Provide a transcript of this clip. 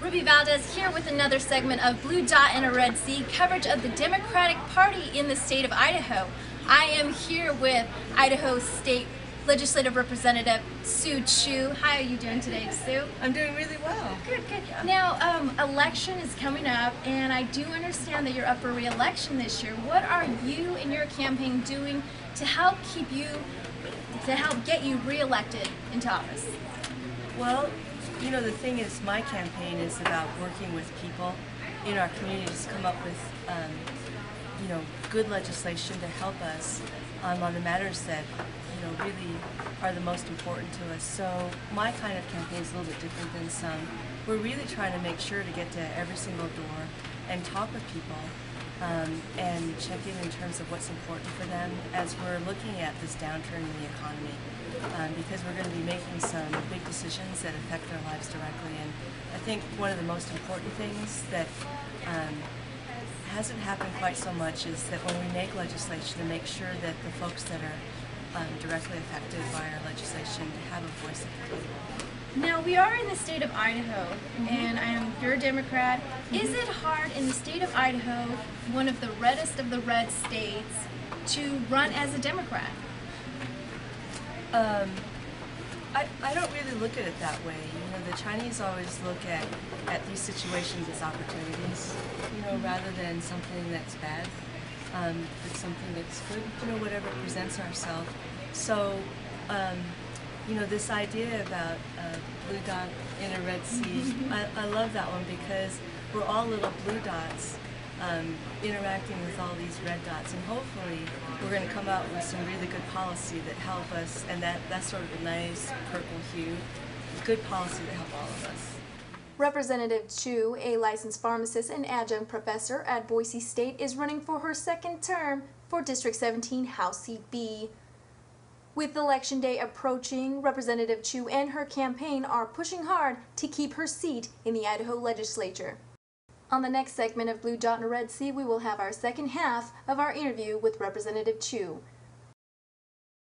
Ruby Valdez here with another segment of Blue Dot in a Red Sea, coverage of the Democratic Party in the state of Idaho. I am here with Idaho State Legislative Representative Sue Chu. How are you doing today, Sue? I'm doing really well. Good, good. Yeah. Now, election is coming up, and I do understand that you're up for re-election this year. What are you and your campaign doing to help get you re-elected into office? Well, you know, the thing is, my campaign is about working with people in our communities to come up with, good legislation to help us on the matters that, really are the most important to us. So my kind of campaign is a little bit different than some. We're really trying to make sure to get to every single door and talk with people and check in terms of what's important for them as we're looking at this downturn in the economy. Because we're going to be making some big decisions that affect our lives directly. And I think one of the most important things that hasn't happened quite so much is that when we make legislation, to make sure that the folks that are directly affected by our legislation have a voice at the table. Now, we are in the state of Idaho, and you're a Democrat. Is it hard in the state of Idaho, one of the reddest of the red states, to run as a Democrat? I don't really look at it that way. The Chinese always look at these situations as opportunities, rather than something that's bad. It's something that's good, whatever presents ourselves. So, this idea about blue dot in a red sea, I love that one because we're all little blue dots interacting with all these red dots, and hopefully we're going to come out with some really good policy that help us, and that's sort of a nice purple hue, good policy to help all of us. Representative Chu, a licensed pharmacist and adjunct professor at Boise State, is running for her second term for District 17 House Seat B. With Election Day approaching, Representative Chu and her campaign are pushing hard to keep her seat in the Idaho legislature. On the next segment of Blue Dot in a Red Sea, we will have our second half of our interview with Representative Chu.